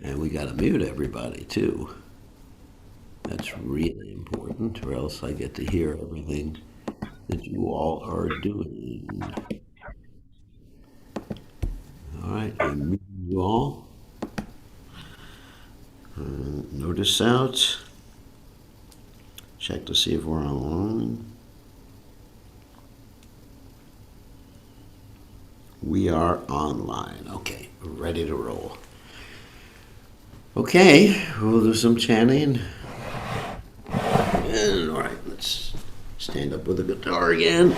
And we got to mute everybody too. That's really important, or else I get to hear everything that you all are doing. All right, I'm muting you all. Notice out. Check to see if we're online. We are online. Okay, ready to roll. Okay, we'll do some chanting. And, all right, let's stand up with the guitar again.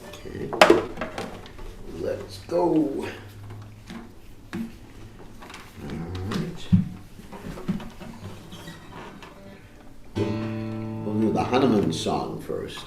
Okay, let's go. We'll do the Hanuman song first.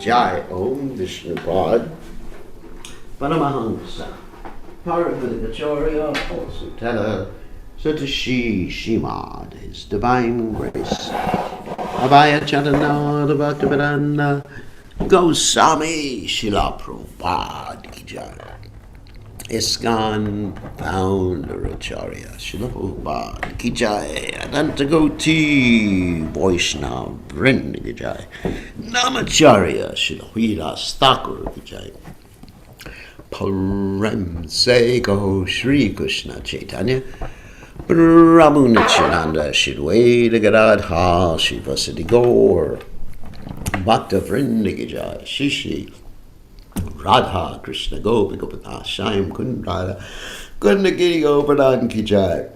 Jai Om Vishnupad Paramahansa Paravidacharya Sutala Satashi Shimad, His Divine Grace Abhaya Chaitanya Bhaktivedanta Goswami Srila Prabhupada Ki Jai. ISKCON Founder Acharya Srila Prabhupada Ki Jai. Adanta Goti Vaishnava Vrinda Ki Jai. Namacharya Srila Vilas Thakur Ki Jai. Param Seko Shri Krishna Chaitanya Prabhu Nityananda Shidwaita Gadadha Shivasati Gaur Bhakta Vrinda Ki Jai. Shishi Radha Krishna Gopi Gopinath Shyam Kundara Kundagiri Gopadan Ki Jai.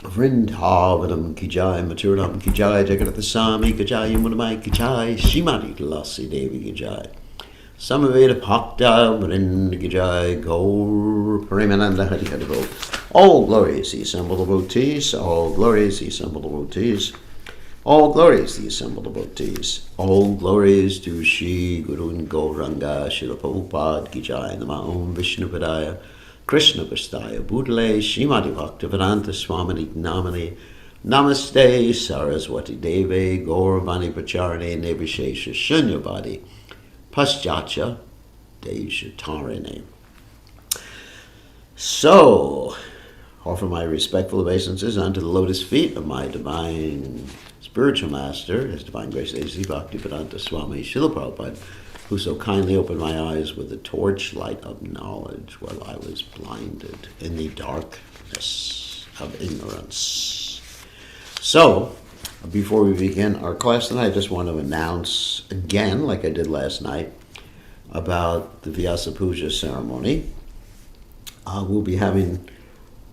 Vrindavanam Ki Jai, Maturanam Ki Jai, Jagannath Swami Ki Jai, Yamunamai Ki Jai, Shrimati Tulasi Devi Ki Jai. Samaveda Bhakta Vrinda Ki Jai, Gaur Premananda Hari Hari Bol. All glories the assembled devotees, all glories the assembled devotees, all glories the assembled devotees, all glories to Shri Guru and Gauranga, Srila Prabhupada Ki Jai, Nama Om Vishnupadaya, Krishna Vastaya, Bhutale, Srimati Bhaktivedanta Swamini Namani, Namaste, Saraswati Deve, Gauravani Pacharane, Nevishesha Shunyavadi, Paschatya, Deshatarane. So, offer my respectful obeisances unto the lotus feet of my divine spiritual master, His Divine Grace A.C. Bhaktivedanta Swami Srila Prabhupada, who so kindly opened my eyes with the torchlight of knowledge while I was blinded in the darkness of ignorance. So, before we begin our class tonight, I just want to announce again, like I did last night, about the Vyasa Puja ceremony. We'll be having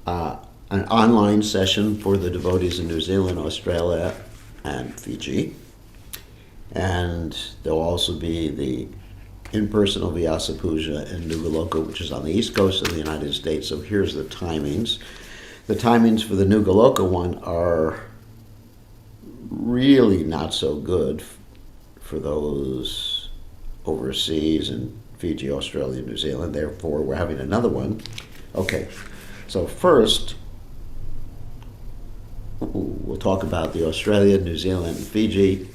an online session for the devotees in New Zealand, Australia, and Fiji. And there'll also be the in-person Vyasa Puja in Nugaloka, which is on the east coast of the United States. So here's the timings. The timings for the Nugaloka one are really not so good for those overseas in Fiji, Australia, New Zealand. Therefore, we're having another one. Okay, so first, we'll talk about the Australia, New Zealand, and Fiji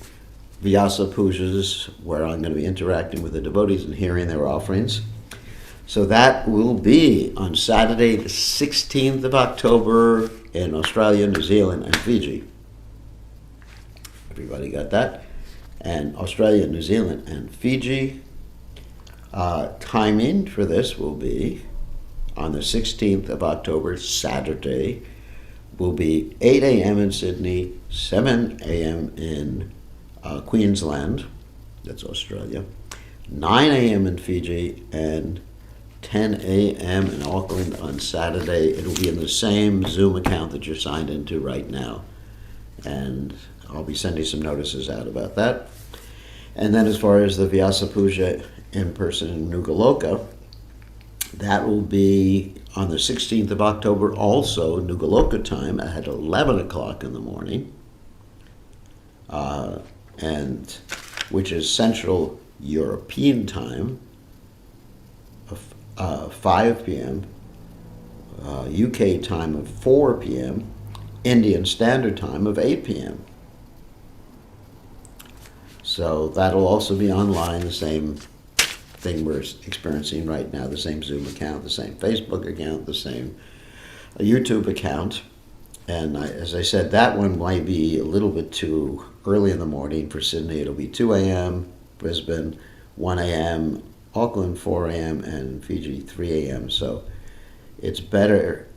Vyasa Pujas, where I'm going to be interacting with the devotees and hearing their offerings. So that will be on Saturday, the 16th of October in Australia, New Zealand, and Fiji. Everybody got that? And Australia, New Zealand, and Fiji. Timing for this will be on the 16th of October, Saturday, will be 8 a.m. in Sydney, 7 a.m. in Queensland, that's Australia, 9 a.m. in Fiji, and 10 a.m. in Auckland on Saturday. It'll be in the same Zoom account that you're signed into right now. And I'll be sending some notices out about that. And then as far as the Vyasa Puja in person in Nugaloka, that will be on the 16th of October, also Nugaloka time at 11 o'clock in the morning, and which is Central European time of 5 p.m., UK time of 4 p.m., Indian Standard Time of 8 p.m. So that'll also be online, the same thing we're experiencing right now, the same Zoom account, the same Facebook account, the same YouTube account. And as I said, that one might be a little bit too early in the morning for Sydney. It'll be 2 a.m., Brisbane, 1 a.m., Auckland, 4 a.m., and Fiji, 3 a.m. So it's better,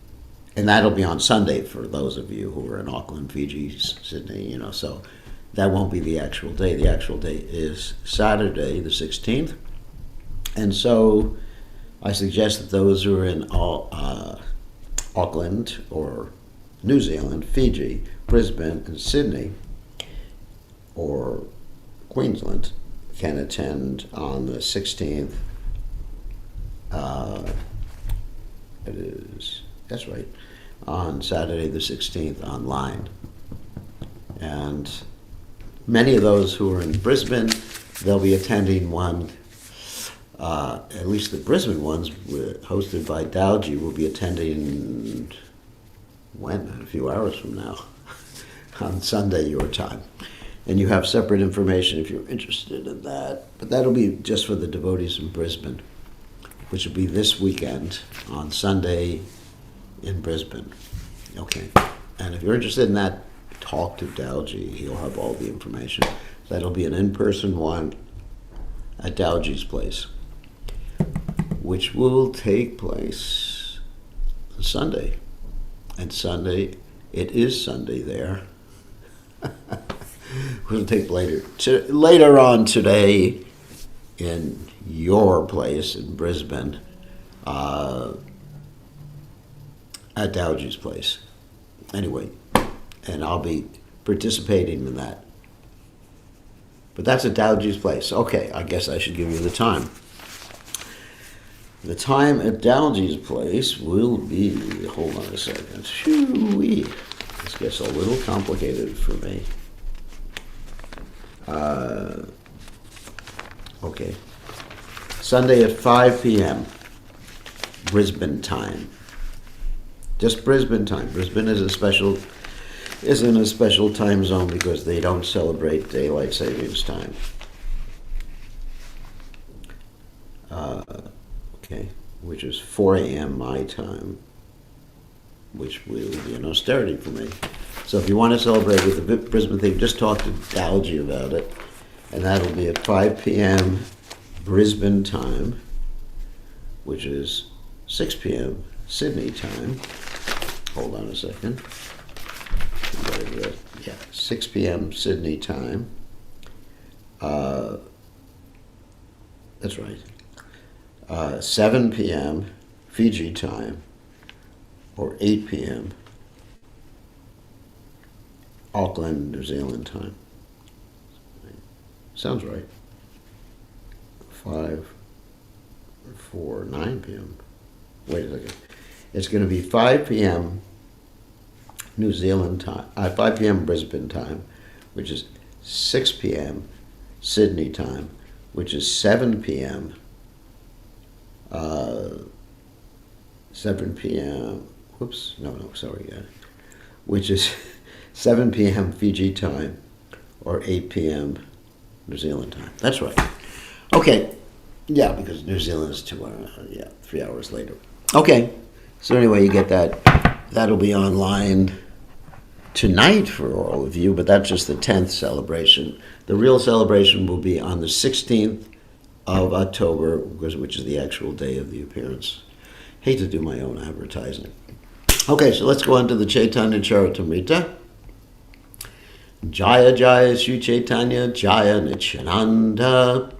and that'll be on Sunday for those of you who are in Auckland, Fiji, Sydney, so that won't be the actual day. The actual day is Saturday, the 16th. And so I suggest that those who are in Auckland or New Zealand, Fiji, Brisbane, and Sydney, or Queensland, can attend on the 16th. That's right, on Saturday the 16th online. And many of those who are in Brisbane, they'll be attending one, at least the Brisbane ones, hosted by Dowji, will be attending, when? In a few hours from now, on Sunday your time. And you have separate information if you're interested in that. But that'll be just for the devotees in Brisbane, which will be this weekend on Sunday in Brisbane. Okay. And if you're interested in that, talk to Dowji. He'll have all the information. That'll be an in-person one at Dowji's place, which will take place on Sunday. And Sunday, it is Sunday there. Will take later on today in your place in Brisbane, at Dowji's place. Anyway, and I'll be participating in that. But that's at Dowji's place. Okay, I guess I should give you the time. The time at Dowji's place will be, hold on a second. Shoo-wee. This gets a little complicated for me. Okay. Sunday at 5 p.m. Brisbane time. Just Brisbane time. Brisbane is in a special time zone because they don't celebrate daylight savings time. Okay, which is 4 a.m. my time, which will be an austerity for me. So if you want to celebrate with the Brisbane thing, just talk to Dowji about it. And that'll be at 5 p.m. Brisbane time, which is 6 p.m. Sydney time. Hold on a second. Yeah, 6 p.m. Sydney time. That's right. 7 p.m. Fiji time, or 8 p.m. Auckland, New Zealand time. Sounds right. 5, 4, 9 p.m. Wait a second. It's going to be 5 p.m. New Zealand time, 5 p.m. Brisbane time, which is 6 p.m. Sydney time, which is 7 p.m. 7 p.m. Whoops, no, sorry, which is 7 p.m. Fiji time, or 8 p.m. New Zealand time. That's right. Okay. Yeah, because New Zealand is 3 hours later. Okay. So anyway, you get that. That'll be online tonight for all of you, but that's just the 10th celebration. The real celebration will be on the 16th of October, which is the actual day of the appearance. Hate to do my own advertising. Okay, so let's go on to the Caitanya Charitamrta. Jaya Jaya Sri Caitanya Jaya Nityananda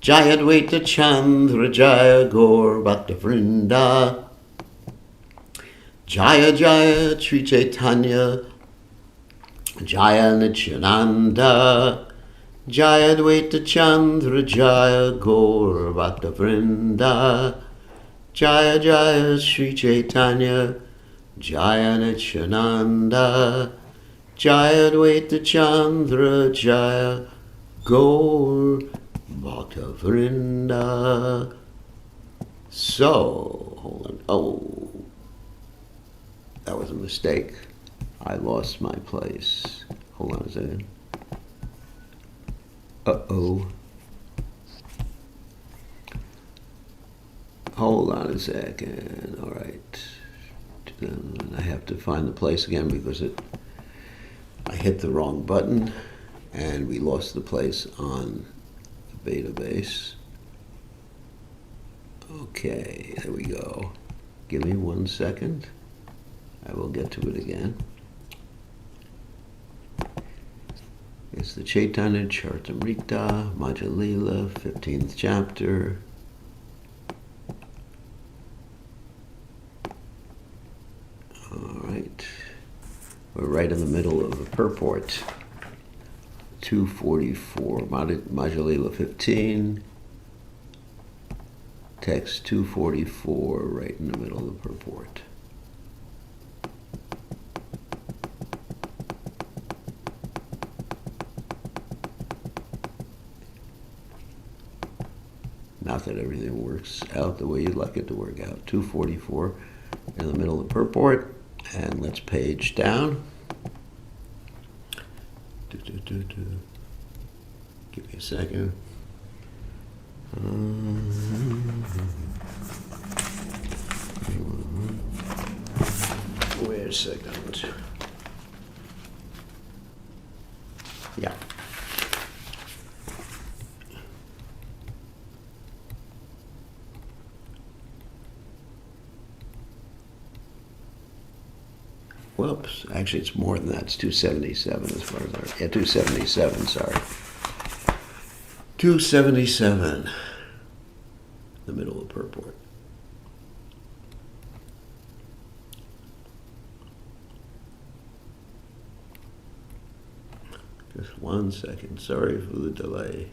Jaya Dvaita Chandra Jaya Gaur Bhakta Vrinda Jaya Jaya Sri Caitanya Jaya Nityananda Jaya Dvaita Chandra Jaya Gaur Bhakta Vrinda Jaya Jaya Sri Caitanya Jaya Nityananda Jaya Dvaita Chandra Jaya Gaur Bhakta Vrinda. So, hold on. Oh, that was a mistake. I lost my place. Hold on a second. Uh-oh. Hold on a second. All right. I have to find the place again because I hit the wrong button and we lost the place on the database. Okay, there we go. Give me 1 second. I will get to it again. It's the Caitanya Charitamrta, Madhya Lila, 15th chapter. All right. We're right in the middle of the purport. 244, Madhya Lila 15. Text 244, right in the middle of the purport. Not that everything works out the way you'd like it to work out. 244 in the middle of the purport. And let's page down. Give me a second. Wait a second. Yeah. Whoops. Actually, it's more than that. It's 277 as far as I... Yeah, 277, sorry. 277. The middle of purport. Just 1 second. Sorry for the delay.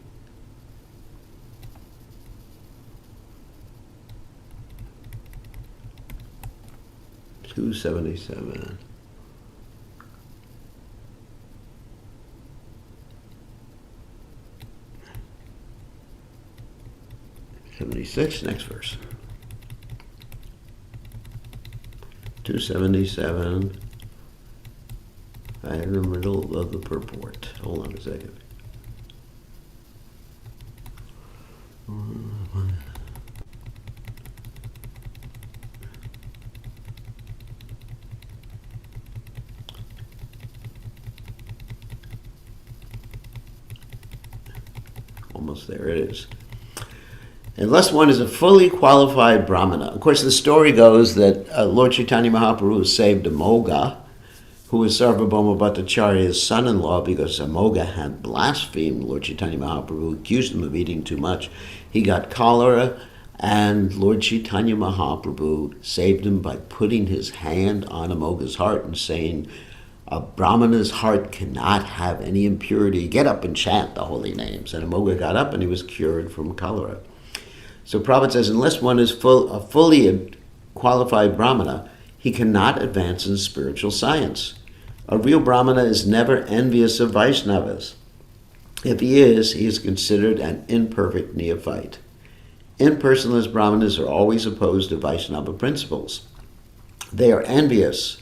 $277. 76, next verse. 277. I in the middle of the purport. Hold on a second. Almost there it is. Unless one is a fully qualified Brahmana. Of course, the story goes that Lord Chaitanya Mahaprabhu saved Amoga, who was Sarvabhauma Bhattacharya's son-in-law, because Amoga had blasphemed Lord Chaitanya Mahaprabhu, accused him of eating too much. He got cholera, and Lord Chaitanya Mahaprabhu saved him by putting his hand on Amoga's heart and saying, a Brahmana's heart cannot have any impurity. Get up and chant the holy names. And Amoga got up and he was cured from cholera. So Prabhupada says, unless one is a fully qualified Brahmana, he cannot advance in spiritual science. A real Brahmana is never envious of Vaishnavas. If he is considered an imperfect neophyte. Impersonalist Brahmanas are always opposed to Vaishnava principles. They are envious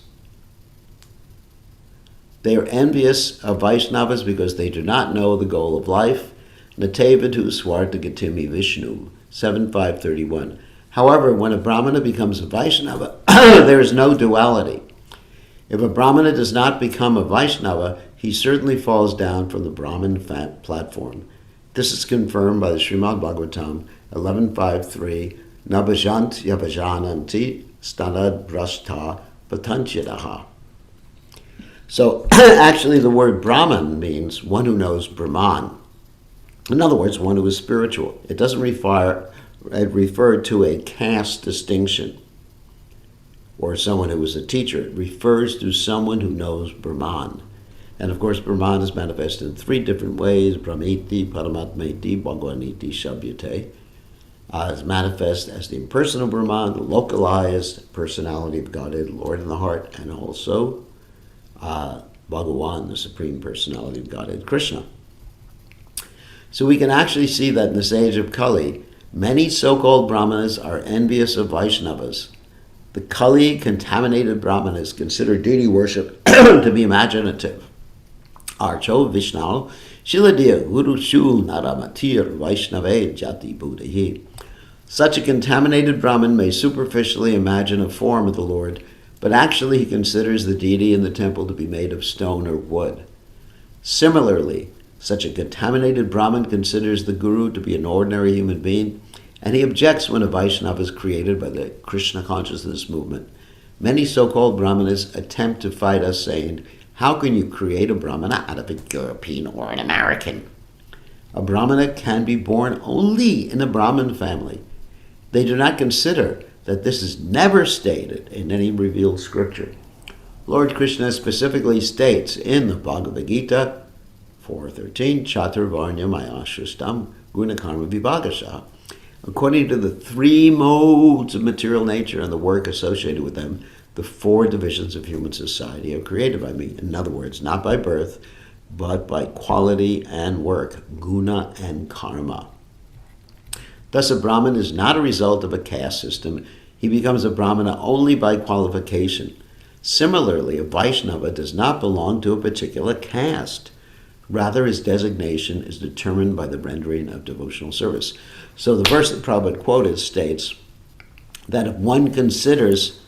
They are envious of Vaishnavas because they do not know the goal of life. Natevadu Swarta Gatimi Vishnu, 7531. However, when a Brahmana becomes a Vaishnava, there is no duality. If a Brahmana does not become a Vaishnava, he certainly falls down from the Brahmin platform. This is confirmed by the Srimad Bhagavatam 11.5.3, Nabhajant yavajananti stanad brashta patanchadaha. So actually the word Brahman means one who knows Brahman. In other words, one who is spiritual. It doesn't refer to a caste distinction or someone who is a teacher. It refers to someone who knows Brahman. And of course, Brahman is manifested in three different ways: Brahmiti, Paramatmeti, Bhagavaniti, Shabhyate. Is manifest as the impersonal Brahman, the localized personality of Godhead, Lord in the heart, and also Bhagavan, the supreme personality of Godhead, Krishna. So we can actually see that in this age of Kali, many so-called Brahmanas are envious of Vaishnavas. The Kali contaminated Brahmanas consider deity worship to be imaginative. Archo Vishnu Shiladiya Guru Shu Naramatir Vaishnave Jati Buddhahi. Such a contaminated Brahmin may superficially imagine a form of the Lord, but actually he considers the deity in the temple to be made of stone or wood. Similarly, such a contaminated Brahmin considers the Guru to be an ordinary human being, and he objects when a Vaishnava is created by the Krishna consciousness movement. Many so-called Brahmanas attempt to fight us, saying, "How can you create a Brahmana out of a European or an American?" A Brahmana can be born only in a Brahmin family. They do not consider that this is never stated in any revealed scripture. Lord Krishna specifically states in the Bhagavad Gita 4.13, Chaturvarnya Mayashustam Gunakarma Vibhagasha. According to the three modes of material nature and the work associated with them, the four divisions of human society are created by me. In other words, not by birth, but by quality and work, guna and karma. Thus, a Brahmin is not a result of a caste system. He becomes a Brahmana only by qualification. Similarly, a Vaishnava does not belong to a particular caste. Rather, his designation is determined by the rendering of devotional service. So the verse that Prabhupada quoted states that if one considers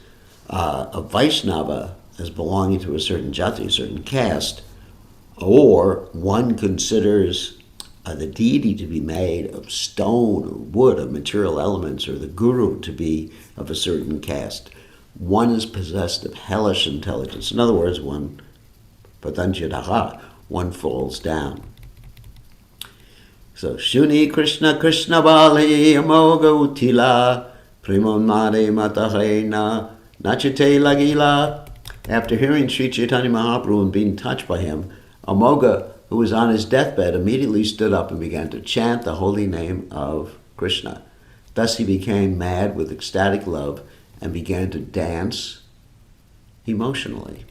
a Vaishnava as belonging to a certain jati, a certain caste, or one considers the deity to be made of stone or wood, of material elements, or the guru to be of a certain caste, one is possessed of hellish intelligence. In other words, one patanchadaha, one falls down. So, Shuni Krishna Krishna Bali Amoga Utila Primonmade Matahena Nachite Lagila. After hearing Sri Caitanya Mahaprabhu and being touched by him, Amoga, who was on his deathbed, immediately stood up and began to chant the holy name of Krishna. Thus he became mad with ecstatic love and began to dance emotionally.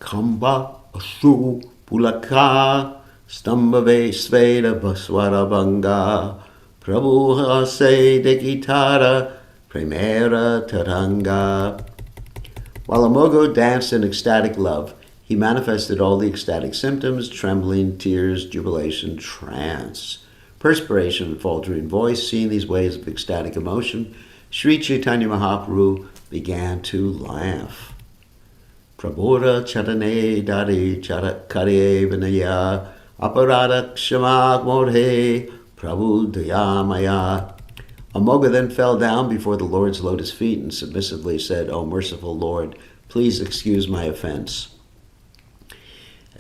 Kamba Asu Pulaka Stambave Sveda Baswara Banga Prabhu Hase Dekitara Premera Taranga. While Amogo danced in ecstatic love, he manifested all the ecstatic symptoms: trembling, tears, jubilation, trance, perspiration, and faltering voice. Seeing these waves of ecstatic emotion, Sri Caitanya Mahaprabhu began to laugh. Prabhura Chatane Dari Charakare Vinaya Aparada Kshamak Morhe Prabhu Dayamaya. Amoga then fell down before the Lord's lotus feet and submissively said, "O merciful Lord, please excuse my offense."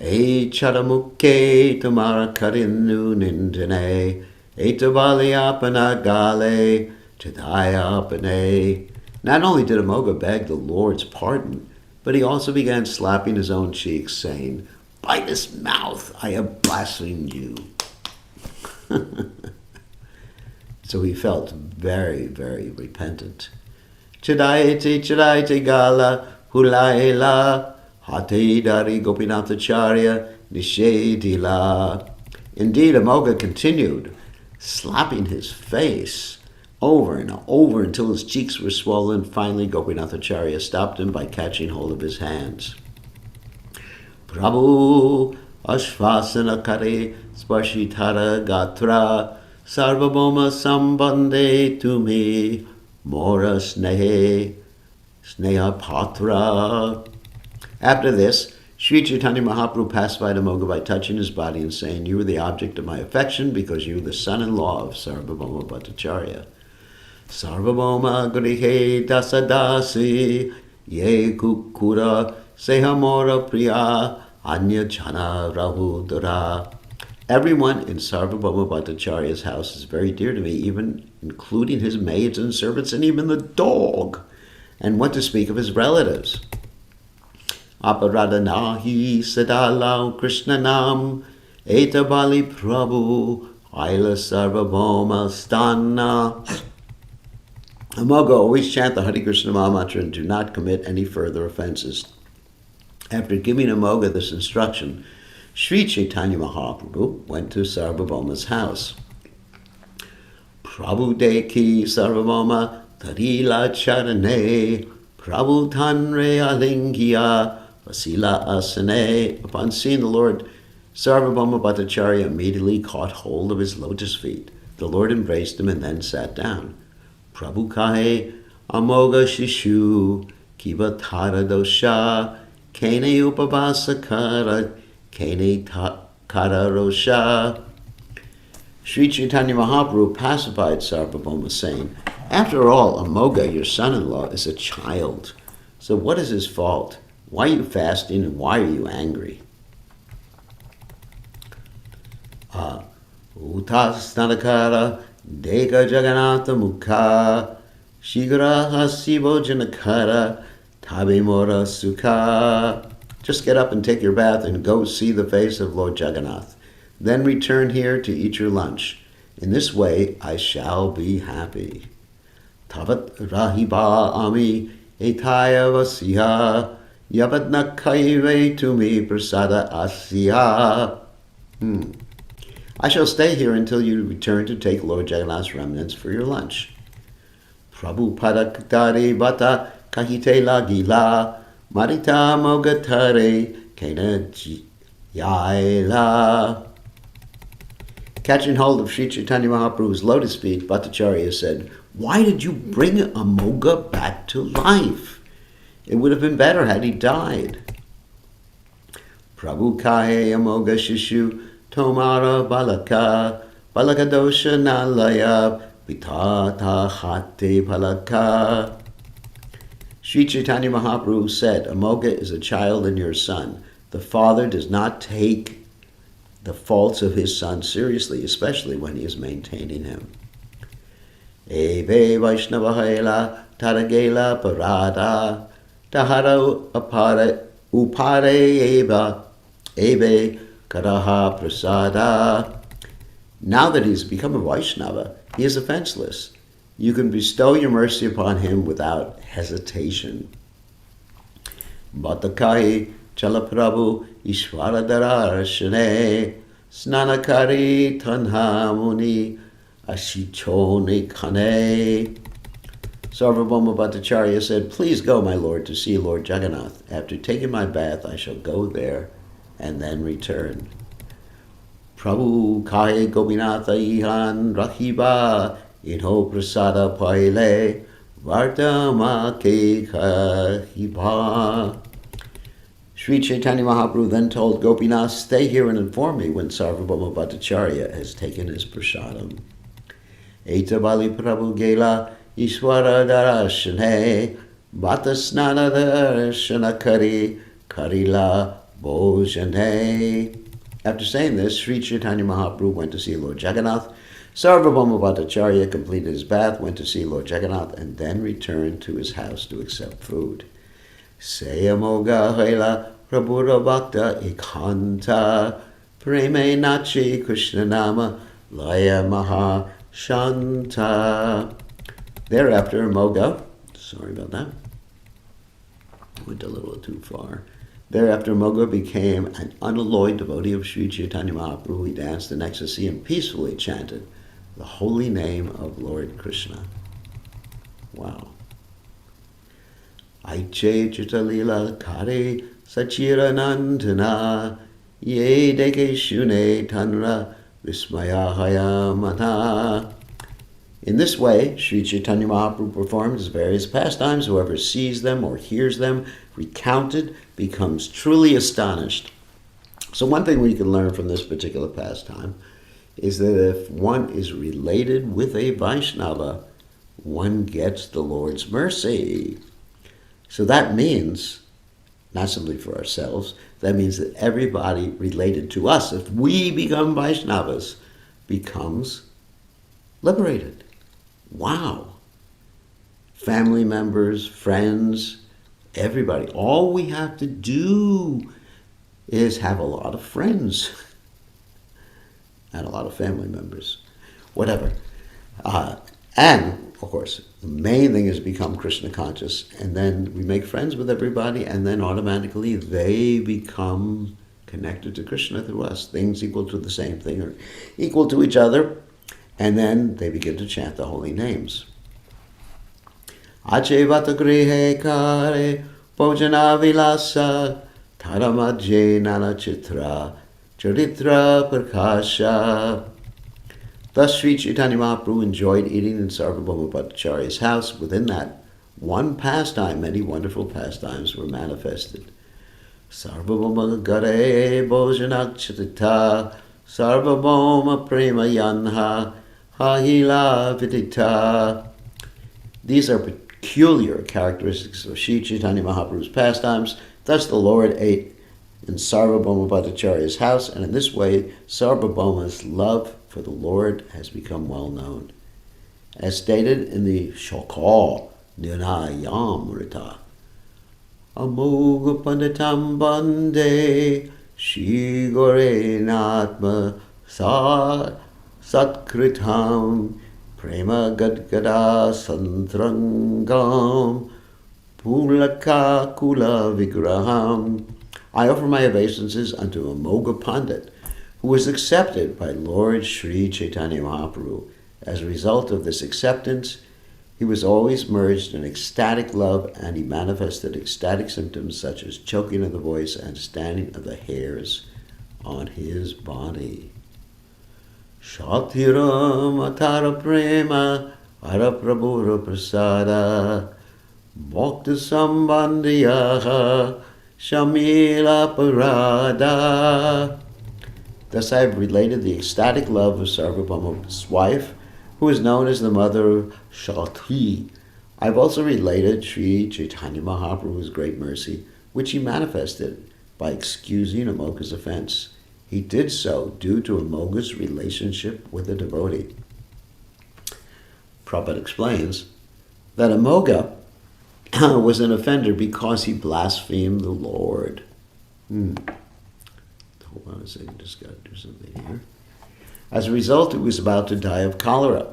E charamukke tamara karinu nindane, e tabaliapana gale, chidayapane. Not only did Amoga beg the Lord's pardon, but he also began slapping his own cheeks, saying, "By this mouth I have blasphemed you." So he felt very, very repentant. Chidaiti gala hulaila hate dari gopinathacharya nishedila. Indeed, Amoga continued slapping his face over and over until his cheeks were swollen. Finally, Gopinathacharya stopped him by catching hold of his hands. Prabhu Ashvasana Kare Sparshitara Gatra Sarvabhauma Sambande Tumi Mora Sneha Patra. After this, Sri Chaitanya Mahaprabhu pacified Amoga by touching his body and saying, "You are the object of my affection because you are the son-in-law of Sarvabhauma Bhattacharya. Sarvabhauma Grihe Dasadasi Ye Kukura Sehamora Priya Anya Chana Rahudara." Everyone in Sarvabhauma Bhattacharya's house is very dear to me, even including his maids and servants and even the dog. And what to speak of his relatives? Aparadanahi Sadalau Krishnanam Etabali Prabhu Aila Sarvabhauma Stana. Amoga always chant the Hare Krishna Mahamantra and do not commit any further offenses. After giving Amoga this instruction, Sri Chaitanya Mahaprabhu went to Sarvabhauma's house. Prabhu Deki Sarvabhauma Tarila Charane Prabhu Tanre Alingya Vasila Asane. Upon seeing the Lord, Sarvabhauma Bhattacharya immediately caught hold of his lotus feet. The Lord embraced him and then sat down. Prabhu Kahe Amoga Shishu Kiva Tara Dosha Kene Upavasa Kara Kene Kara Rosha. Sri Chaitanya Mahaprabhu pacified Sarvabhauma, saying, "After all, Amoga, your son-in-law, is a child. So what is his fault? Why are you fasting and why are you angry?" Utasnanakara Deka Jagannatha Mukha Shigra Hasibo Janakara Tabe Mora Sukha. Just get up and take your bath and go see the face of Lord Jagannath. Then return here to eat your lunch. In this way, I shall be happy. Tavat Rahiba Ami Etaya Vasiha Yavatna Kaive Tumi Prasada Asya. I shall stay here until you return to take Lord Jagannath's remnants for your lunch. Prabhu Padakatari Bata Kahite Lagila Marita Mogatare Kena Yaila. Catching hold of Sri Chaitanya Mahaprabhu's lotus feet, Bhattacharya said, "Why did you bring Amoga back to life? It would have been better had he died." Prabhu Kahe Amoga Shishu Tomara Balaka Balaka Dosha Nalaya Vitata Hate Balaka. Sri Chaitanya Mahaprabhu said, "Amoga is a child and your son. The father does not take the faults of his son seriously, especially when he is maintaining him." Ebe Vaishnavahela Taragela Parada Tahara Upare Ebe Karaha Prasada. Now that he's become a Vaishnava, he is offenseless. You can bestow your mercy upon him without hesitation. Bhattakahi Chalaprabhu Ishwaradarashane Snanakari Tanhamuni Ashichone Kane. Sarvabhauma Bhattacharya said, "Please go, my lord, to see Lord Jagannath. After taking my bath, I shall go there and then return." Prabhu Kaye Gopinatha Ihan Rahiba Inho Prasada Paile Vardama Ke Kahiba. Sri Chaitanya Mahaprabhu then told Gopinath, "Stay here and inform me when Sarvabhauma Bhattacharya has taken his prasadam." Etabali Prabhu Gela Ishwara Darashane Bhattasnana Darshana Kari Karila Bhojane. After saying this, Sri Chaitanya Mahaprabhu went to see Lord Jagannath. Sarvabhauma Bhattacharya completed his bath, went to see Lord Jagannath, and then returned to his house to accept food. Seyamoga Haila Prabhura Bhakta Ikanta Preme Nachi Krishnanama Laya Maha Shanta. Thereafter, Moga, sorry about that, went a little too far. Thereafter, Moga became an unalloyed devotee of Sri Chaitanya Mahaprabhu. He danced in ecstasy and peacefully chanted the holy name of Lord Krishna. Wow. Aiche Chita Lila Kare Sachiranandana ye deke shune tanra vismayahaya mata. In this way, Sri Chaitanya Mahaprabhu performed his various pastimes. Whoever sees them or hears them recounted becomes truly astonished. So one thing we can learn from this particular pastime is that if one is related with a Vaishnava, one gets the Lord's mercy. So that means, not simply for ourselves, that means that everybody related to us, if we become Vaishnavas, becomes liberated. Wow. Family members, friends, everybody. All we have to do is have a lot of friends and a lot of family members, whatever. And, of course, the main thing is become Krishna conscious, and then we make friends with everybody, and then automatically they become connected to Krishna through us. Things equal to the same thing or equal to each other, and then they begin to chant the holy names. Achevata grihe kare bhojana vilasa Taramadje nana chitra charitra prakasha. Thus Sri Chaitanya Mahaprabhu enjoyed eating in Sarvabhauma Bhattacharya's house. Within that one pastime, many wonderful pastimes were manifested. Sarvabhauma gare bhojanak chitita Sarvabhauma prema yanha hahila vidita. These are peculiar characteristics of Sri Chaitanya Mahaprabhu's pastimes. Thus the Lord ate in Sarvabhauma Bhattacharya's house, and in this way Sarvabhauma's love for the Lord has become well known. As stated in the Shloka Nirnayamrita, Amoga Panditam Bande Shri Gorenatma Satkritam Prema Gadgada Santrangam Pulaka Kula Vigraham. I offer my obeisances unto Amoga Pandit, who was accepted by Lord Sri Chaitanya Mahaprabhu. As a result of this acceptance, he was always merged in ecstatic love, and he manifested ecstatic symptoms such as choking of the voice and standing of the hairs on his body. Shatiram atara prema ara prabhura prasada bhakta sambandhiyaha shamila parada. Thus I have related the ecstatic love of Sarvabhauma's wife, who is known as the mother of Shatri. I have also related Sri Chaitanya Mahaprabhu's great mercy, which he manifested by excusing Amoga's offense. He did so due to Amoga's relationship with a devotee. Prabhupada explains that Amoga was an offender because he blasphemed the Lord. Hold on a second, just got to do something here. As a result, he was about to die of cholera.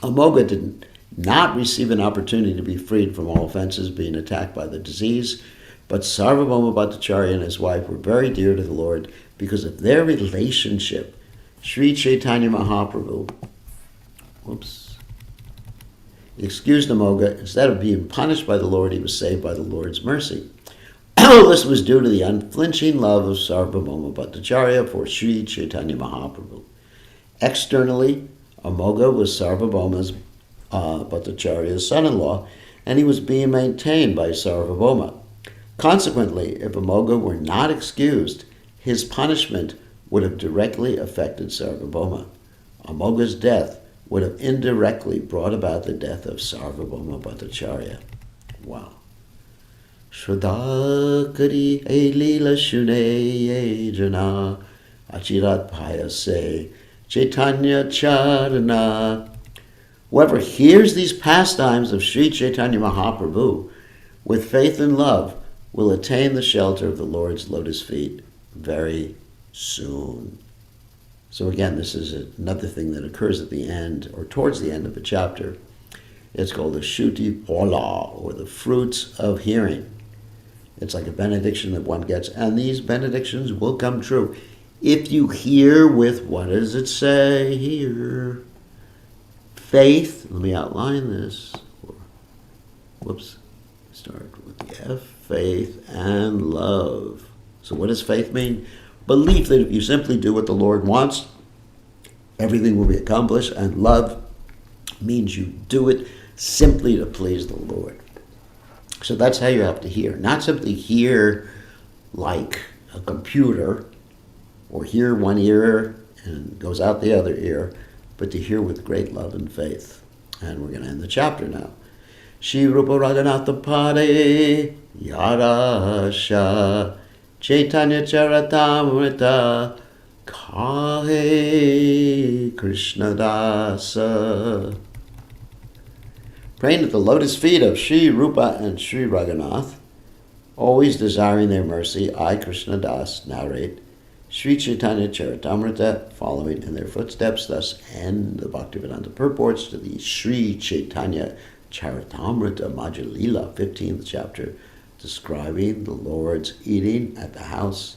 Amoga did not receive an opportunity to be freed from all offenses, being attacked by the disease, but Sarvabhauma Bhattacharya and his wife were very dear to the Lord because of their relationship. Sri Chaitanya Mahaprabhu excused Amoga. Instead of being punished by the Lord, he was saved by the Lord's mercy. This was due to the unflinching love of Sarvabhauma Bhattacharya for Sri Chaitanya Mahaprabhu. Externally, Amoga was Sarvabhauma's Bhattacharya's son-in-law, and he was being maintained by Sarvabhauma. Consequently, if Amoga were not excused, his punishment would have directly affected Sarvabhauma. Amoga's death would have indirectly brought about the death of Sarvabhauma Bhattacharya. Wow. Shraddha kari e Lila shune e jana achirat payase Chaitanya charana. Whoever hears these pastimes of Sri Chaitanya Mahaprabhu with faith and love will attain the shelter of the Lord's lotus feet very soon. So again, this is another thing that occurs at the end or towards the end of the chapter. It's called the Shuti Pola, or the fruits of hearing. It's like a benediction that one gets, and these benedictions will come true if you hear with, what does it say here? Faith. Let me outline this. Start with the F. faith, and love. So what does faith mean? Belief that if you simply do what the Lord wants, everything will be accomplished. And love means you do it simply to please the Lord. So that's how you have to hear. Not simply hear like a computer, or hear one ear and goes out the other ear, but to hear with great love and faith. And we're going to end the chapter now. Shri Rupa Raghunatha Pade Yarasha Caitanya Charitamrta Kahe Krishna Dasa. Praying at the lotus feet of Shri Rupa and Shri Raghunath, always desiring their mercy, I, Krishna Das, narrate Sri Caitanya Charitamrta, following in their footsteps. Thus end the Bhaktivedanta purports to the Sri Caitanya Caritamrta Madhya Lila, 15th chapter, describing the Lord's eating at the house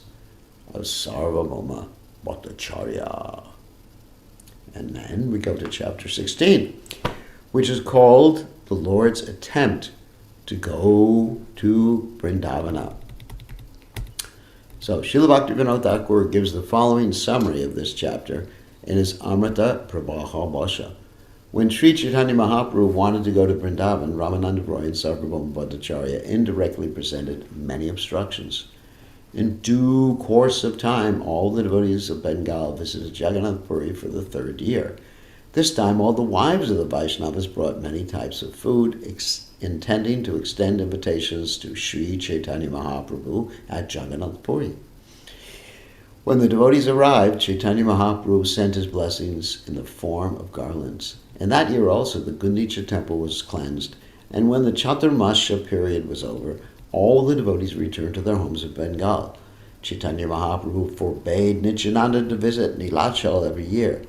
of Sarvabhauma Bhattacharya. And then we go to chapter 16, which is called the Lord's attempt to go to Vrindavana. So Srila Bhaktivinoda Thakur gives the following summary of this chapter in his Amrita Prabhaha Bhasha. When Sri Chaitanya Mahaprabhu wanted to go to Vrindavan, Ramananda Roy and Sarvabhauma Bhattacharya indirectly presented many obstructions. In due course of time, all the devotees of Bengal visited Jagannath Puri for the third year. This time, all the wives of the Vaishnavas brought many types of food, intending to extend invitations to Sri Chaitanya Mahaprabhu at Jagannath Puri. When the devotees arrived, Chaitanya Mahaprabhu sent his blessings in the form of garlands. And that year also, the Gundicha temple was cleansed, and when the Chaturmasya period was over, all the devotees returned to their homes of Bengal. Chaitanya Mahaprabhu forbade Nityananda to visit Nilachal every year.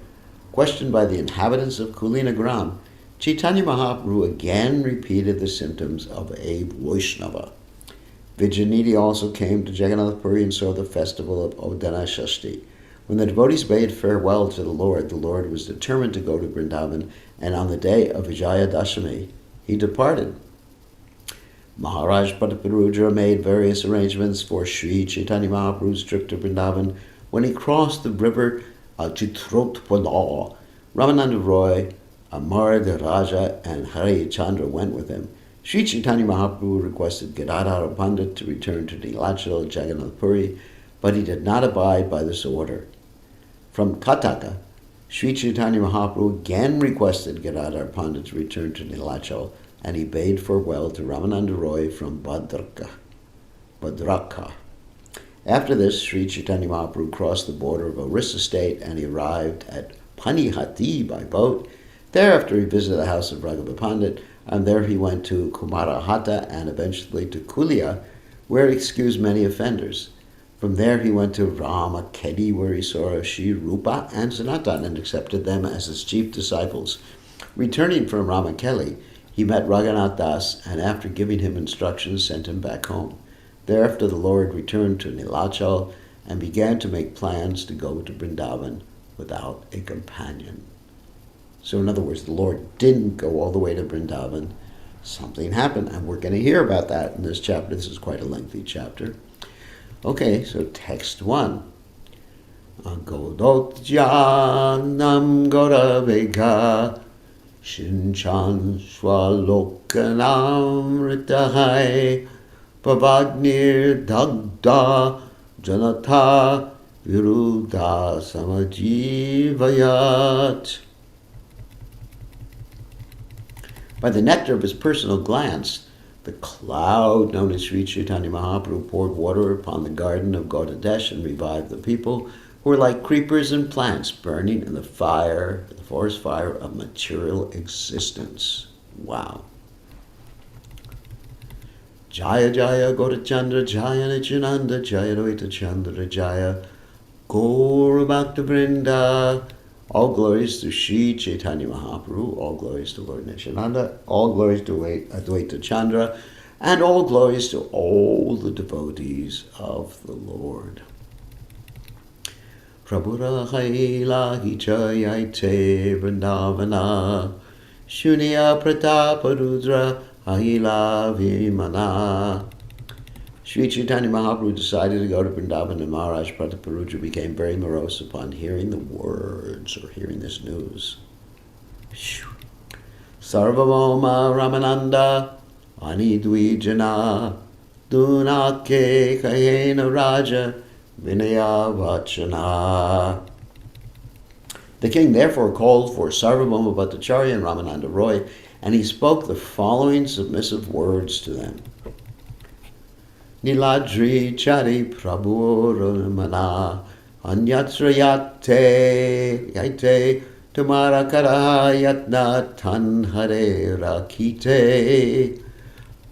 Questioned by the inhabitants of Kulinagram, Chaitanya Mahaprabhu again repeated the symptoms of a Vaishnava. Vijayanidhi also came to Jagannath Puri and saw the festival of Odana Shashti. When the devotees bade farewell to the Lord was determined to go to Vrindavan, and on the day of Vijaya Dashami, he departed. Maharaj Prataparudra made various arrangements for Sri Chaitanya Mahaprabhu's trip to Vrindavan. When he crossed the river Chitrotpala, Ramananda Roy, Amar Raja, and Hari Chandra went with him. Sri Chaitanya Mahaprabhu requested Gadadhara Pandit to return to Nilachal Jagannath Puri, but he did not abide by this order. From Kataka, Sri Chaitanya Mahaprabhu again requested Gadadhara Pandit to return to Nilachal, and he bade farewell to Ramananda Roy from Bhadraka. After this, Sri Chaitanya Mahaprabhu crossed the border of Orissa state, and he arrived at Panihati by boat. Thereafter, he visited the house of Raghava Pandit, and there he went to Kumarahata and eventually to Kulia, where he excused many offenders. From there, he went to Ramakedi, where he saw Sri Rupa and Sanatan and accepted them as his chief disciples. Returning from Ramakeli, he met Raghunath Das, and after giving him instructions, sent him back home. Thereafter, the Lord returned to Nilachal and began to make plans to go to Vrindavan without a companion. So in other words, the Lord didn't go all the way to Vrindavan. Something happened, and we're going to hear about that in this chapter. This is quite a lengthy chapter. Okay, so text 1. Godot Janam Goravega Shinchan Swalokanam Ritahai Pavagnir Dagda Janata Viruddha Samajivayat. By the nectar of his personal glance, the cloud known as Sri Chaitanya Mahaprabhu poured water upon the garden of Gaudadesh and revived the people who were like creepers and plants burning in the forest fire of material existence. Wow. Jaya Jaya Gaurachandra Jaya Nityananda Jaya Dvaita Chandra Jaya Gaura Bhakta Vrinda. All glories to Sri Chaitanya Mahaprabhu, all glories to Lord Nityananda, all glories to Advaita Chandra, and all glories to all the devotees of the Lord. Prabhura Haila Hichayaite Vrindavana Shunya Pratapa Rudra Haila Vimana. Sri Chaitanya Mahaprabhu decided to go to Vrindavan, and Maharaj Prataparudra became very morose upon hearing the words or hearing this news. Sarvabhauma Ramananda Anidwijana Dunake Kahena Raja Vinaya Vachana. The king therefore called for Sarvabhauma Bhattacharya and Ramananda Roy, and he spoke the following submissive words to them. Niladri chari prabhuramana anyatra yate tumara karaha yatna tanhare rakite.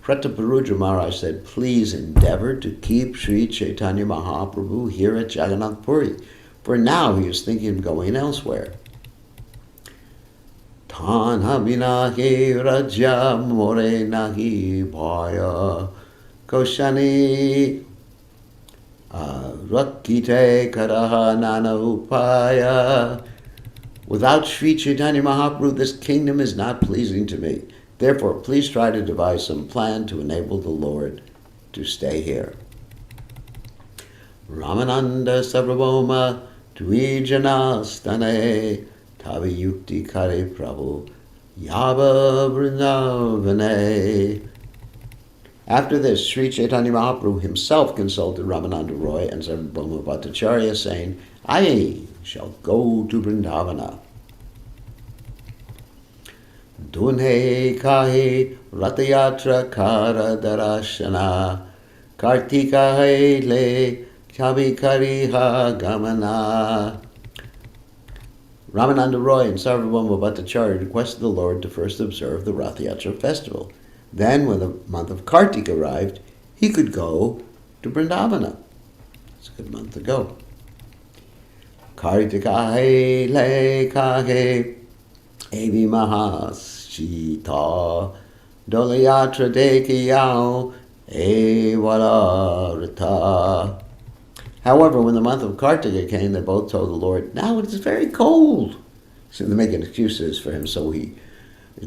Prataparudra Maharaj said, please endeavor to keep Sri Chaitanya Mahaprabhu here at Jagannath Puri, for now he is thinking of going elsewhere. Tanha vinahi raja more nahi bhaya koshani rakite karaha nana upaya. Without Sri Chaitanya Mahaprabhu, this kingdom is not pleasing to me. Therefore, please try to devise some plan to enable the Lord to stay here. Ramananda Sarvabhauma Dvijana Stane Tavi Yukti Kare Prabhu Yava Vrindavane. After this, Sri Chaitanya Mahaprabhu himself consulted Ramananda Roy and Sarvabhauma Bhattacharya, saying, I shall go to Vrindavana. Dunhe kahi ratayatra kara darashana kartika le kavi kariha gamana. Ramananda Roy and Sarvabhauma Bhattacharya requested the Lord to first observe the Rathayatra festival. Then, when the month of Kartika arrived, he could go to Vrindavana. It's a good month to go. Kartika le kahe evi mahashita dolayatra dekiyao evalarita. However, when the month of Kartika came, they both told the Lord, now it is very cold. So they're making excuses for him,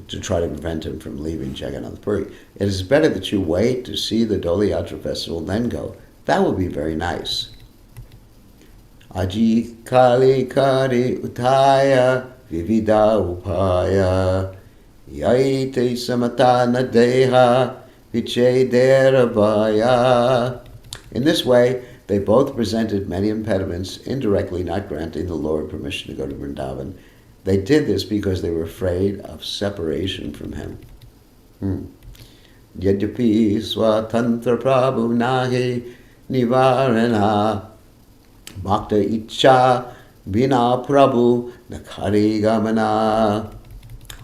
to try to prevent him from leaving Jagannath Puri. It is better that you wait to see the Doli Yatra festival, then go. That would be very nice. Aji kali kari utaya vivida upaya yaite samatana deha viche derabaya. In this way, they both presented many impediments, indirectly not granting the Lord permission to go to Vrindavan. They did this because they were afraid of separation from him. Yadyapi swatantra prabhu nahi nivarana bhakta icha bina prabhu nakari gamana.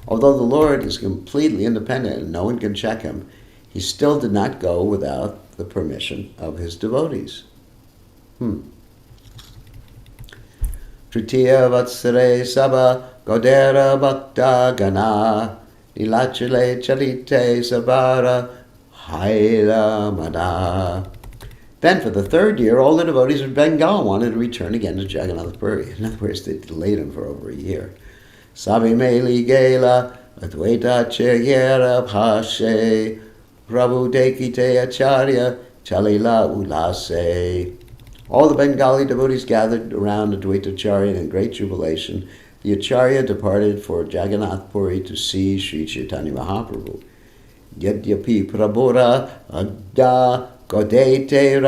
Although the Lord is completely independent and no one can check him, he still did not go without the permission of his devotees. Tritiya vatsare sabha godera bhakta gana nilachale chalite sabara haila mada. Then for the third year, all the devotees of Bengal wanted to return again to Jagannath Puri. In other words, they delayed him for over a year. Sabi meli gela advaita chayera bhashe prabhu dekite acharya chalila ulase. All the Bengali devotees gathered around Advaita Acharya in great jubilation. The Acharya departed for Jagannath Puri to see Sri Chaitanya Mahaprabhu. Yadyapi prabhura agda godete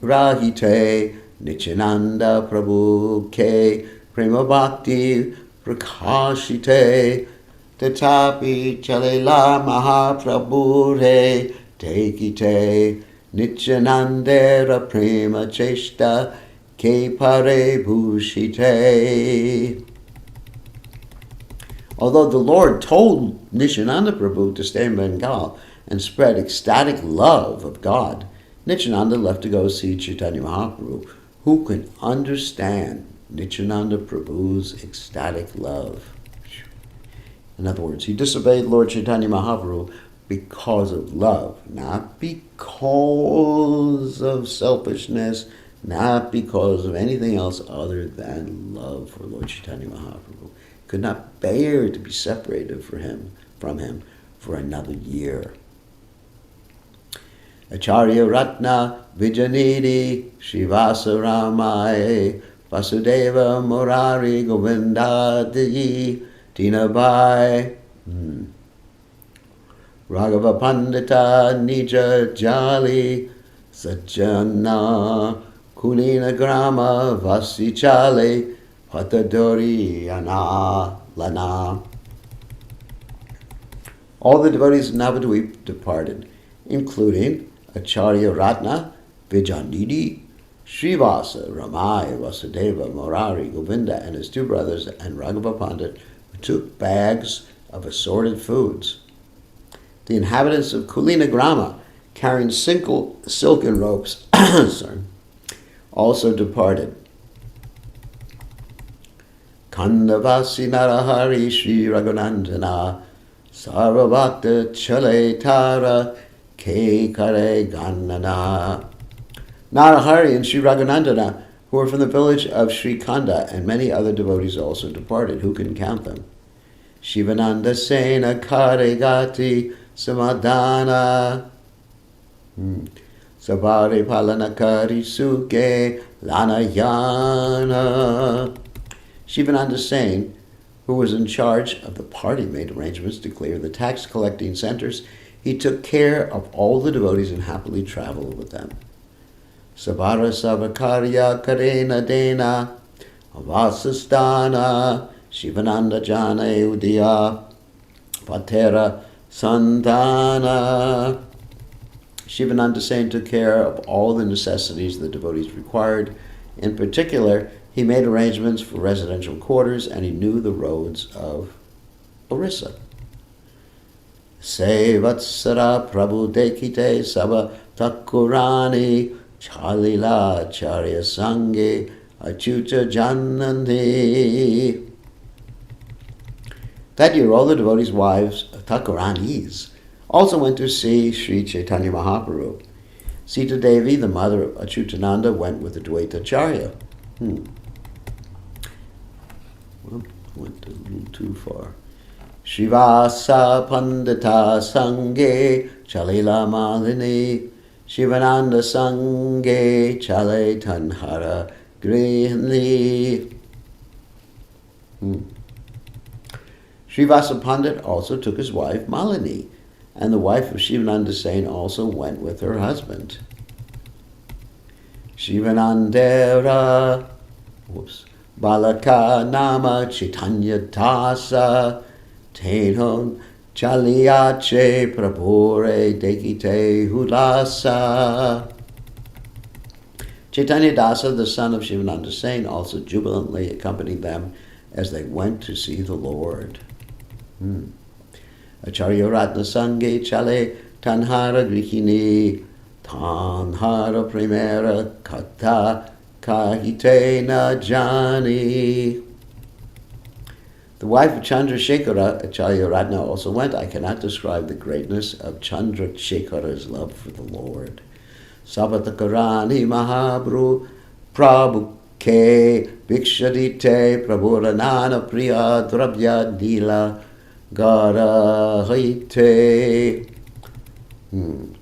rahite Nichananda Prabhu ke prema bhakti prakashite tatapi chalela Mahaprabhu re tekite Nichanandera prema cheshta ke pare bhushite. Although the Lord told Nityananda Prabhu to stay in Bengal and spread ecstatic love of God, Nityananda left to go see Chaitanya Mahaprabhu. Who can understand Nityananda Prabhu's ecstatic love? In other words, he disobeyed Lord Chaitanya Mahaprabhu because of love, not because of selfishness, not because of anything else other than love for Lord Chaitanya Mahaprabhu. Could not bear to be separated from him for another year. Acharya Ratna Vijanidi Srivasa Ramaya Vasudeva Murari Govindadi Dinabai Raghava Pandita Nija Jali Sajjana Kulina Grama Vasichale Patadori Ana Lana. All the devotees of Navadvip departed, including Acharya Ratna, Vijanidi, Srivasa, Ramaya, Vasudeva, Murari, Govinda, and his two brothers, and Raghava Pandit, took bags of assorted foods. The inhabitants of Kulina Grama, carrying silken ropes, also departed. Kandavasi Narahari Sri Raghunandana Sarvabhakta Chaletara Ke Kare Ganana. Narahari and Sri Raghunandana, who were from the village of Sri Kanda, and many other devotees also departed. Who can count them? Shivananda Sena Kare Gati Samadhana Sabari Palanakari Suke Lanayana. Shivananda Sain, who was in charge of the party, made arrangements to clear the tax collecting centers. He took care of all the devotees and happily traveled with them. Sabara Savakarya Karena Dena Avasastana Shivananda Jana Udaya Patera Santana. Shivananda Sain took care of all the necessities the devotees required. In particular, he made arrangements for residential quarters, and he knew the roads of Orissa. Sevatsara Prabhu Dekite Saba Takurani Chalila Charya Sange Achuta Janandi. That year, all the devotees' wives, Thakuranis, also went to see Sri Caitanya Mahaprabhu. Sita Devi, the mother of Achyutananda, went with the Dvaitacharya. Well, went a little too far. Srivasa Pandita Sange Chalila Malini Shivananda Sange Chale Tanhara Grihni. Srivasa Pandit also took his wife Malini, and the wife of Shivananda Sain also went with her husband. Shivanandera Balaka Nama Chaitanya Dasa Tenon Chaliache Prabhure Dekite Hulasa. Chaitanya Dasa, the son of Shivananda Sain, also jubilantly accompanied them as they went to see the Lord. Acharya Ratna Sange Chale Tanhara Grihini Tanhara Primera Kata Kahitena Jani. The wife of Chandrasekhara, Acharya Ratna, also went. I cannot describe the greatness of Chandrasekhara's love for the Lord. Sabatakarani Mahabru Prabhu Ke Bhikshadite Prabhuranana Priya Drabya Lila Gara Haite.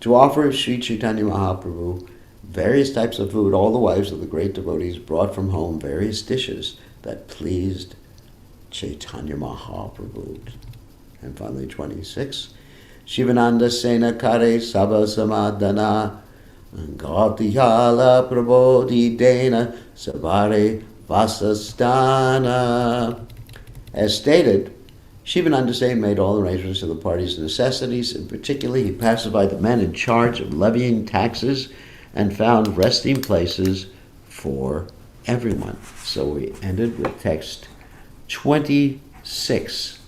To offer Sri Chaitanya Mahaprabhu various types of food, all the wives of the great devotees brought from home various dishes that pleased Chaitanya Mahaprabhu. And finally, 26. Shivananda Sena Kare Sabha Samadhana Gautiyala Prabodhi Dena Savare Vasastana. As stated, Shivananda Sain made all arrangements for the party's necessities. In particular, he pacified the men in charge of levying taxes and found resting places for everyone. So we ended with text 26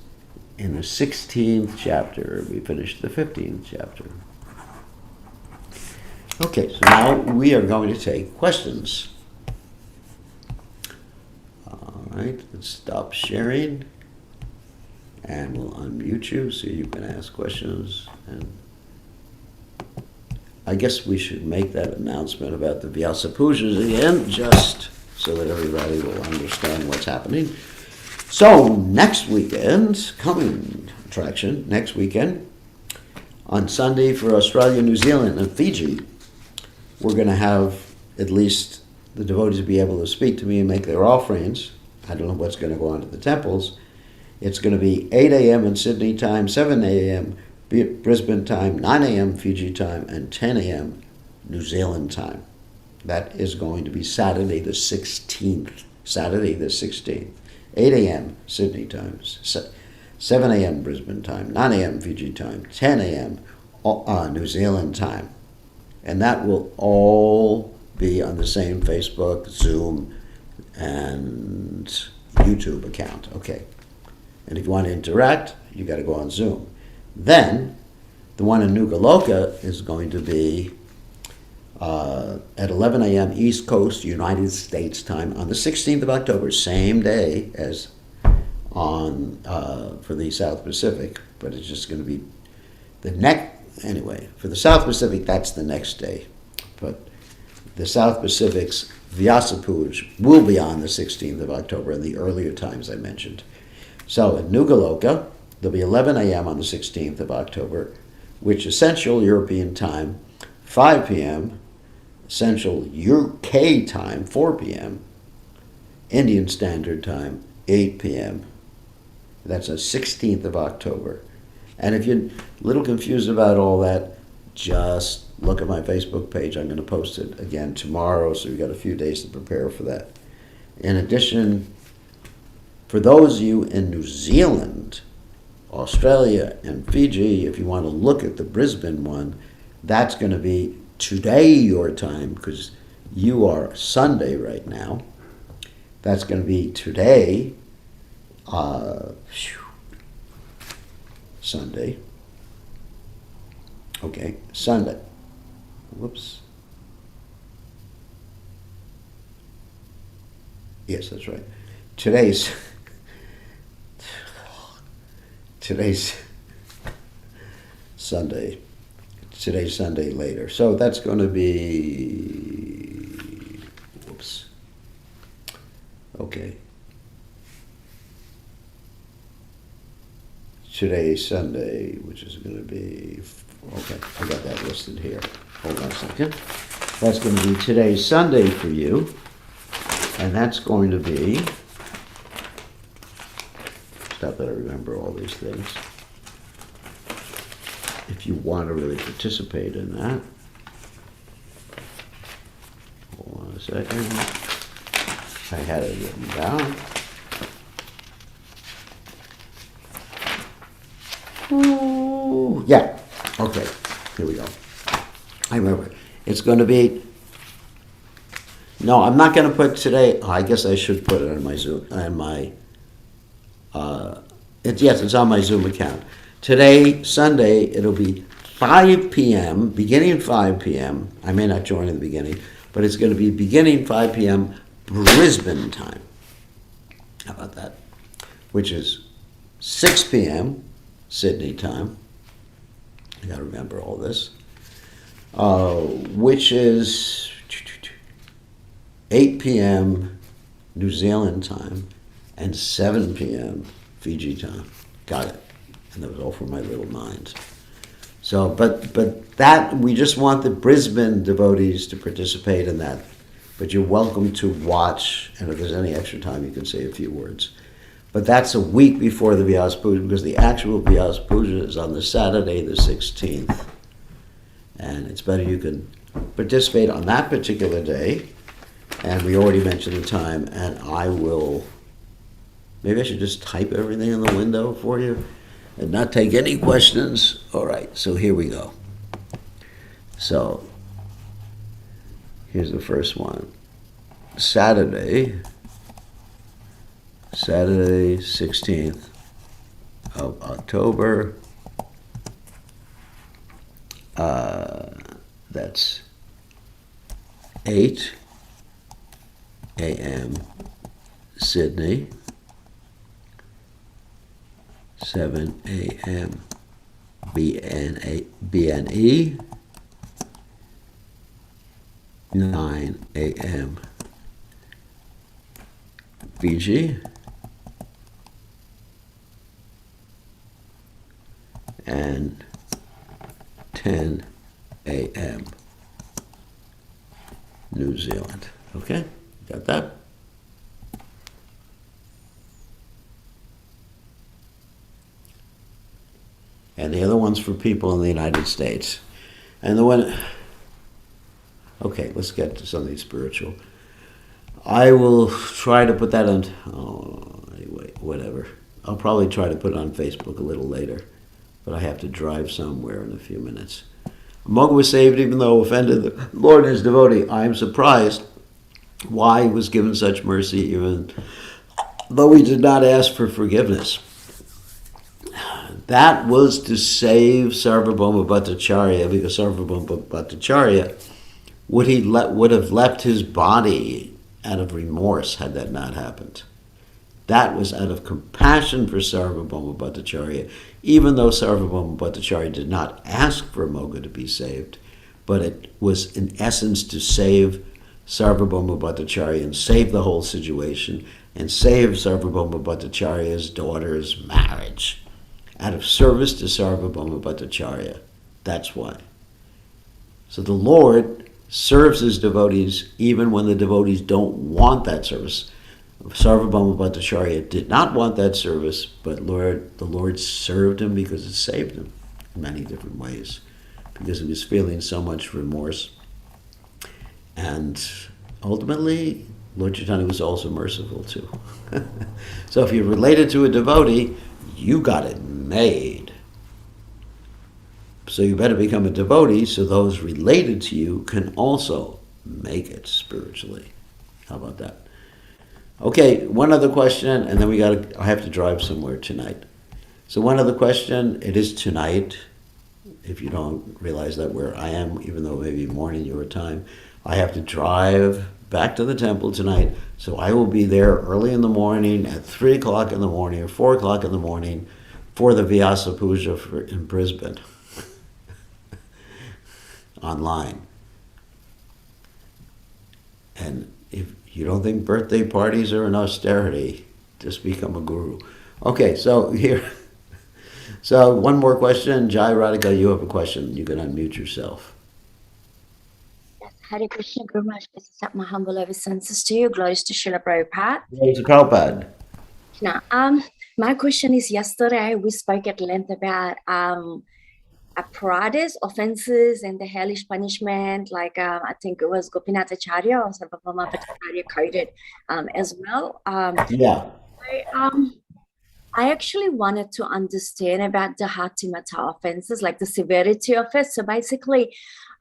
in the 16th chapter. We finished the 15th chapter. Okay, so now we are going to take questions. All right, let's stop sharing. And we'll unmute you so you can ask questions. And I guess we should make that announcement about the Vyasa Pujas again, just so that everybody will understand what's happening. So next weekend, coming attraction, next weekend, On Sunday for Australia, New Zealand, and Fiji, we're going to have at least the devotees be able to speak to me and make their offerings. I don't know what's going to go on to the temples. It's going to be 8 a.m. in Sydney time, 7 a.m. Brisbane time, 9 a.m. Fiji time, and 10 a.m. New Zealand time. That is going to be Saturday the 16th. Saturday the 16th. 8 a.m. Sydney time, 7 a.m. Brisbane time, 9 a.m. Fiji time, 10 a.m. New Zealand time. And that will all be on the same Facebook, Zoom, and YouTube account. Okay. And if you want to interact, you got to go on Zoom. Then, the one in Nuka-Loka is going to be at 11 a.m. East Coast, United States time on the 16th of October, same day as on for the South Pacific, but it's just going to be anyway, for the South Pacific, that's the next day. But the South Pacific's Vyasa Puja will be on the 16th of October in the earlier times I mentioned. So in Nuka-Loka, there'll be 11 a.m. on the 16th of October, which is Central European time, 5 p.m., Central UK time, 4 p.m., Indian Standard Time, 8 p.m. That's the 16th of October. And if you're a little confused about all that, just look at my Facebook page. I'm going to post it again tomorrow, so you've got a few days to prepare for that. In addition, for those of you in New Zealand, Australia, and Fiji, if you want to look at the Brisbane one, that's going to be today your time, because you are Sunday right now. That's going to be today, Sunday. Okay, Sunday. Whoops. Yes, that's right. Today's Sunday. Today's Sunday later. So that's going to be, whoops. Okay. Today's Sunday, which is going to be, okay, I got that listed here. Hold on a second. That's going to be today's Sunday for you. And that's going to be, stop that I remember all these things. If you want to really participate in that. Hold on a second. I had it written down. Ooh, yeah. Okay. Here we go. I remember. It's going to be. No, I'm not going to put today. Oh, I guess I should put it on my Zoom. On my. It's on my Zoom account. Today, Sunday, it'll be 5 p.m. Beginning 5 p.m. I may not join in the beginning, but it's going to be beginning 5 p.m. Brisbane time. How about that? Which is 6 p.m. Sydney time. I got to remember all this. Which is 8 p.m. New Zealand time and 7 p.m. Fiji time. Got it. And that was all for my little mind. So, but that, we just want the Brisbane devotees to participate in that. But you're welcome to watch, and if there's any extra time, you can say a few words. But that's a week before the Vyasa Puja, because the actual Vyasa Puja is on the Saturday, the 16th. And it's better you can participate on that particular day. And we already mentioned the time, and I will, maybe I should just type everything in the window for you and not take any questions. All right, so here we go. So, here's the first one. Saturday, 16th of October. That's 8 a.m. Sydney, 7 a.m. BNE, 9 a.m. Fiji, and 10 a.m. New Zealand. Okay, got that? And the other one's for people in the United States. And the one, okay, let's get to something spiritual. I will try to put that on, anyway, whatever. I'll probably try to put it on Facebook a little later, but I have to drive somewhere in a few minutes. Moga was saved even though offended the Lord and his devotee. I am surprised why he was given such mercy even though he did not ask for forgiveness. That was to save Sarvabhauma Bhattacharya, because Sarvabhauma Bhattacharya would have left his body out of remorse had that not happened. That was out of compassion for Sarvabhauma Bhattacharya, even though Sarvabhauma Bhattacharya did not ask for Moga to be saved, but it was in essence to save Sarvabhauma Bhattacharya and save the whole situation and save Sarvabhauma Bhattacharya's daughter's marriage out of service to Sarvabhauma Bhattacharya. That's why. So the Lord serves his devotees even when the devotees don't want that service. Sarvabhauma Bhattacharya did not want that service, but the Lord served him because it saved him in many different ways, because he was feeling so much remorse. And ultimately, Lord Chaitanya was also merciful too. So if you're related to a devotee, you got it made. So you better become a devotee so those related to you can also make it spiritually. How about that? Okay, one other question, and then I have to drive somewhere tonight. So one other question, it is tonight, if you don't realize that where I am, even though it may be morning your time, I have to drive back to the temple tonight, so I will be there early in the morning at 3 o'clock in the morning or 4 o'clock in the morning for the Vyasa Puja in Brisbane, online. And if you don't think birthday parties are an austerity, just become a guru. Okay, so here. So one more question. Jai Radhika, you have a question. You can unmute yourself. Yes, Hare Krishna, Guru Maharaj, this is my humble obeisances to you. Glories to Srila Prabhupada. Glories to Prabhupada. Now, my question is, yesterday we spoke at length about aparadhas, offenses, and the hellish punishment. Like I think it was Gopinath Acharya or Sarvabhauma Bhattacharya quoted as well. Yeah. I actually wanted to understand about the Hatimata offenses, like the severity of it. So basically,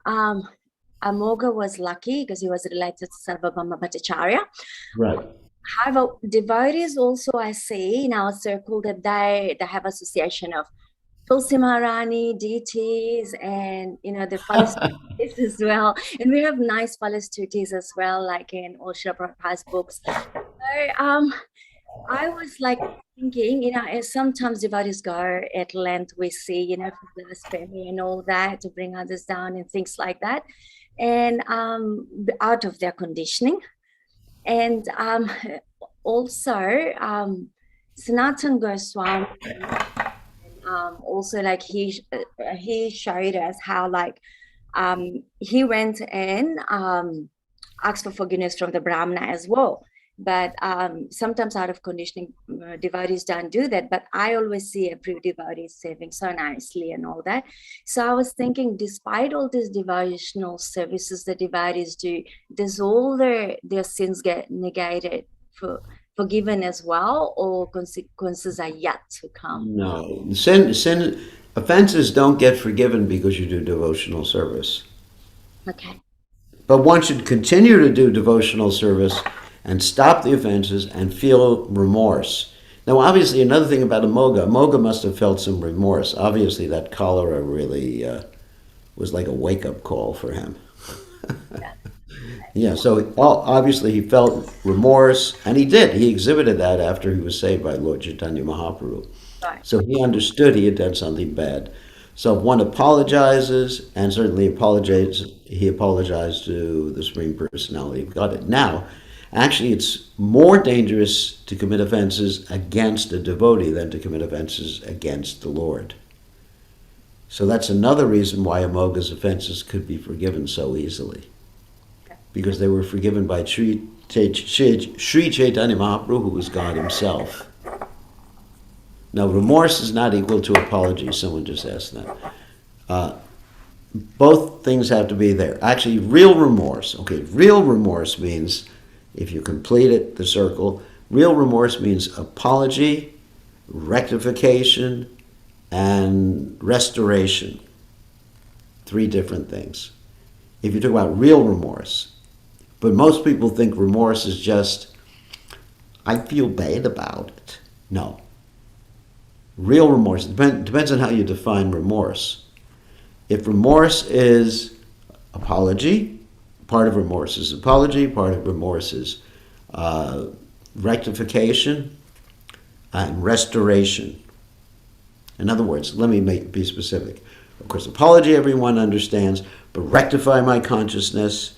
Amoga was lucky because he was related to Sarvabhauma Bhattacharya. Right. However, devotees also, I see in our circle that they have association of Tulsi Maharani, deities, and the Phalastutis as well. And we have nice Phalastutis as well, like in all Srila Prabhupada's books. So I was like thinking, sometimes devotees go at length, we see, for blasphemy and all that, to bring others down and things like that, and out of their conditioning. And also Sanatana Goswami, also like he showed us how like he went and asked for forgiveness from the Brahmana as well. But sometimes out of conditioning, devotees don't do that. But I always see every devotee serving so nicely and all that. So I was thinking, despite all these devotional services the devotees do, does all their sins get negated, forgiven as well, or consequences are yet to come? No. Offenses don't get forgiven because you do devotional service. Okay. But one should continue to do devotional service and stop the offenses and feel remorse. Now, obviously, another thing about Amoga must have felt some remorse. Obviously, that cholera really was like a wake-up call for him. Yeah, so obviously he felt remorse, and he did. He exhibited that after he was saved by Lord Chaitanya Mahaprabhu. Right. So he understood he had done something bad. So if one apologizes, and certainly he apologized to the Supreme Personality of Godhead. Now, actually, it's more dangerous to commit offenses against a devotee than to commit offenses against the Lord. So that's another reason why Amogh's offenses could be forgiven so easily. Because they were forgiven by Sri Caitanya Mahaprabhu, who was God himself. Now, remorse is not equal to apology. Someone just asked that. Both things have to be there. Actually, real remorse. Okay, real remorse means, if you complete it, the circle, real remorse means apology, rectification, and restoration. 3 different things. If you talk about real remorse, but most people think remorse is just, I feel bad about it. No. Real remorse, depends on how you define remorse. If remorse is apology, part of remorse is apology, part of remorse is rectification and restoration. In other words, let me be specific. Of course, apology everyone understands, but rectify my consciousness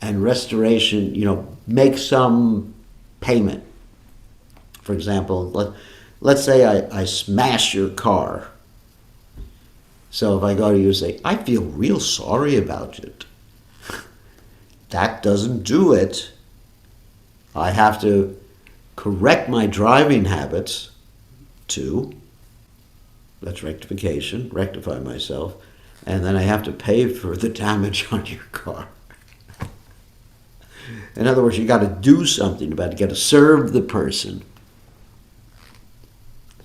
and restoration, make some payment. For example, let's say I smash your car. So if I go to you and say, I feel real sorry about it, that doesn't do it. I have to correct my driving habits too. That's rectification, rectify myself. And then I have to pay for the damage on your car. In other words, you got to do something about it. You got to serve the person.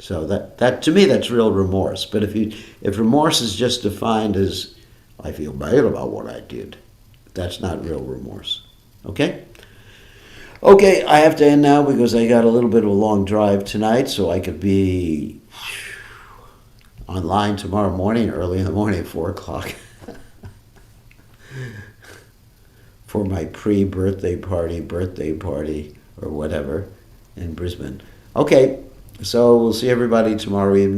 So that to me, that's real remorse. But if remorse is just defined as, I feel bad about what I did, that's not real remorse. Okay? Okay, I have to end now because I got a little bit of a long drive tonight, so I could be online tomorrow morning, early in the morning at 4 o'clock. For my pre-birthday party, or whatever, in Brisbane. Okay, so we'll see everybody tomorrow evening.